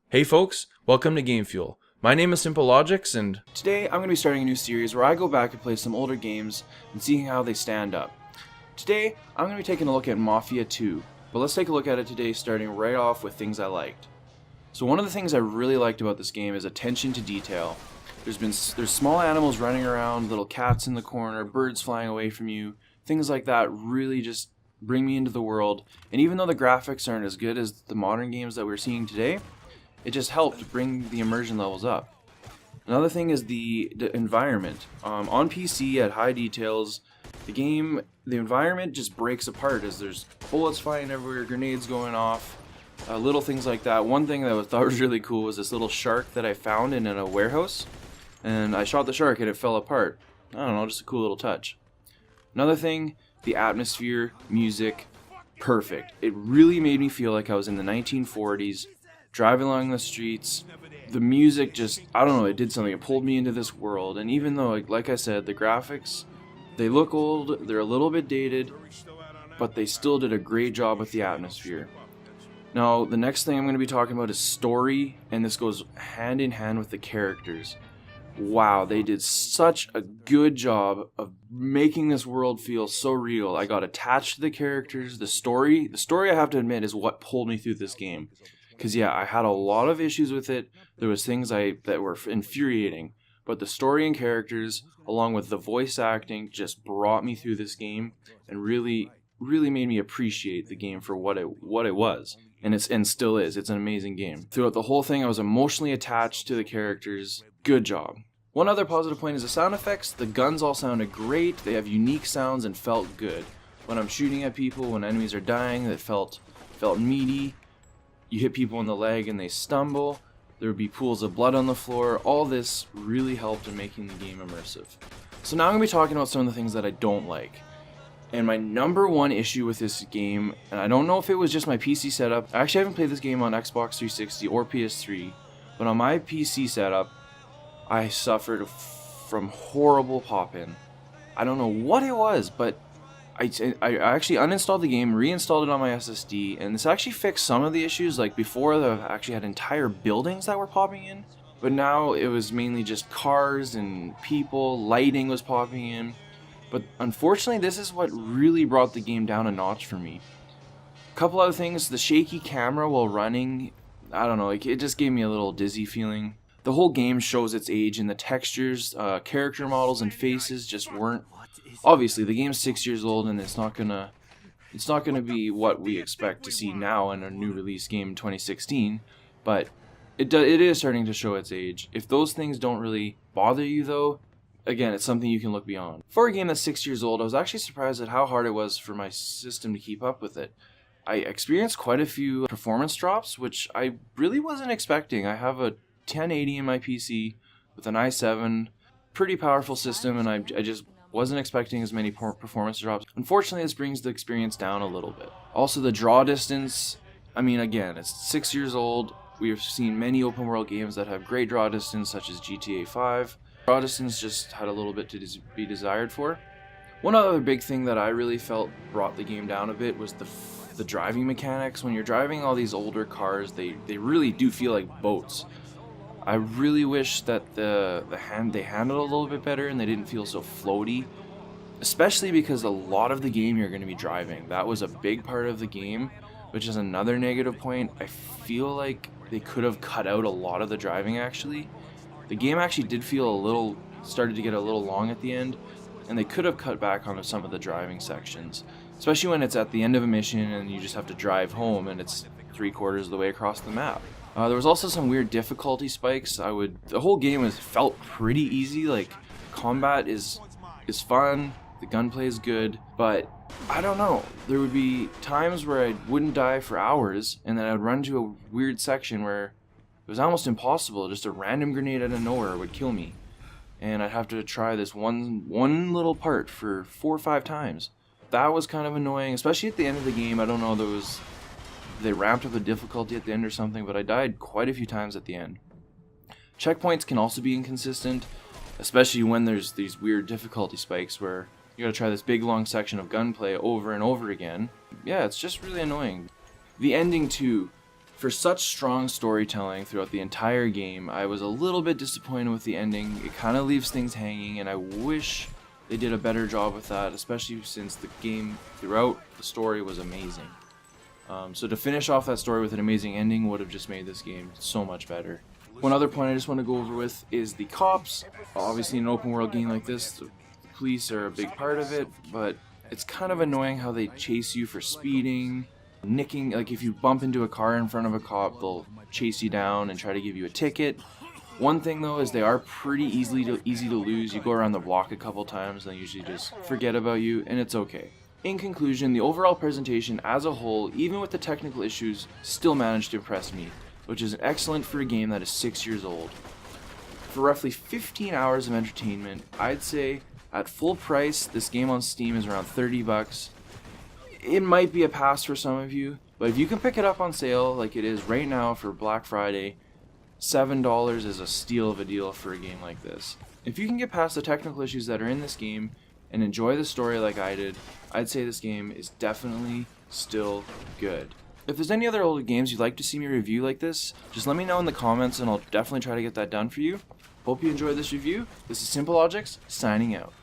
Hey folks, welcome to GameFuel. My name is Simple Logics, and today I'm going to be starting a new series where I go back and play some older games and seeing how they stand up. Today, I'm going to be taking a look at Mafia 2, but let's take a look at it today starting right off with things I liked. So one of the things I really liked about this game is attention to detail. There's small animals running around, little cats in the corner, birds flying away from you, things like that really just bring me into the world, and even though the graphics aren't as good as the modern games that we're seeing today, it just helped bring the immersion levels up. Another thing is the environment. On PC at high details, the environment just breaks apart as there's bullets flying everywhere, grenades going off, little things like that. One thing that I thought was really cool was this little shark that I found in a warehouse, and I shot the shark and it fell apart. I don't know, just a cool little touch. Another thing, the atmosphere, music, perfect. It really made me feel like I was in the 1940s. Driving along the streets, the music just, I don't know, it did something. It pulled me into this world. And even though, like I said, the graphics, they look old, they're a little bit dated, but they still did a great job with the atmosphere. Now, the next thing I'm going to be talking about is story, and this goes hand in hand with the characters. Wow, they did such a good job of making this world feel so real. I got attached to the characters. The story I have to admit is what pulled me through this game. Because yeah, I had a lot of issues with it. There was things that were infuriating. But the story and characters, along with the voice acting, just brought me through this game and really made me appreciate the game for what it was. And still is. It's an amazing game. Throughout the whole thing, I was emotionally attached to the characters. Good job. One other positive point is the sound effects. The guns all sounded great. They have unique sounds and felt good. When I'm shooting at people, when enemies are dying, it felt meaty. You hit people in the leg and they stumble. There would be pools of blood on the floor. All this really helped in making the game immersive. So now I'm going to be talking about some of the things that I don't like. And my number one issue with this game, and I don't know if it was just my PC setup. I actually haven't played this game on Xbox 360 or PS3. But on my PC setup, I suffered from horrible pop-in. I don't know what it was, but I actually uninstalled the game, reinstalled it on my SSD, and this actually fixed some of the issues. Like before, I actually had entire buildings that were popping in, but now it was mainly just cars and people, lighting was popping in. But unfortunately, this is what really brought the game down a notch for me. A couple other things, the shaky camera while running, I don't know, it just gave me a little dizzy feeling. The whole game shows its age, and the textures, character models, and faces just weren't. Obviously, the game's 6 years old, and it's not gonna be what we expect to see now in a new release game in 2016. But it is starting to show its age. If those things don't really bother you, though, again, it's something you can look beyond. For a game that's 6 years old, I was actually surprised at how hard it was for my system to keep up with it. I experienced quite a few performance drops, which I really wasn't expecting. I have a 1080 in my PC with an i7, pretty powerful system, and I just wasn't expecting as many performance drops. Unfortunately, this brings the experience down a little bit. Also, the draw distance, I mean, again, it's 6 years old. We have seen many open world games that have great draw distance, such as GTA 5. Draw distance just had a little bit to be desired for. One other big thing that I really felt brought the game down a bit was the driving mechanics. When you're driving all these older cars, they really do feel like boats. I really wish that they handled a little bit better and they didn't feel so floaty, especially because a lot of the game you're going to be driving. That was a big part of the game, which is another negative point. I feel like they could have cut out a lot of the driving actually. The game actually did feel started to get a little long at the end, and they could have cut back on some of the driving sections, especially when it's at the end of a mission and you just have to drive home and it's 3/4 of the way across the map. There was also some weird difficulty spikes. The whole game felt pretty easy. Like, combat is fun, the gunplay is good, but I don't know. There would be times where I wouldn't die for hours, and then I'd run to a weird section where it was almost impossible. Just a random grenade out of nowhere would kill me, and I'd have to try this one little part for 4 or 5 times. That was kind of annoying, especially at the end of the game. I don't know, they ramped up the difficulty at the end or something, but I died quite a few times at the end. Checkpoints can also be inconsistent, especially when there's these weird difficulty spikes where you gotta try this big long section of gunplay over and over again. Yeah, it's just really annoying. The ending too, For such strong storytelling throughout the entire game, I was a little bit disappointed with the ending. It kind of leaves things hanging, and I wish they did a better job with that, especially since the game throughout the story was amazing. So to finish off that story with an amazing ending would have just made this game so much better. One other point I just want to go over with is the cops. Obviously in an open world game like this, the police are a big part of it, but it's kind of annoying how they chase you for speeding, nicking. Like if you bump into a car in front of a cop, they'll chase you down and try to give you a ticket. One thing though is they are pretty easy to lose. You go around the block a couple times and they usually just forget about you, and it's okay. In conclusion, the overall presentation as a whole, even with the technical issues, still managed to impress me, which is excellent for a game that is 6 years old. For roughly 15 hours of entertainment, I'd say at full price, this game on Steam is around 30 bucks. It might be a pass for some of you, but if you can pick it up on sale like it is right now for Black Friday, $7 is a steal of a deal for a game like this. If you can get past the technical issues that are in this game and enjoy the story like I did, I'd say this game is definitely still good. If there's any other older games you'd like to see me review like this, just let me know in the comments and I'll definitely try to get that done for you. Hope you enjoyed this review. This is Simple Logics, signing out.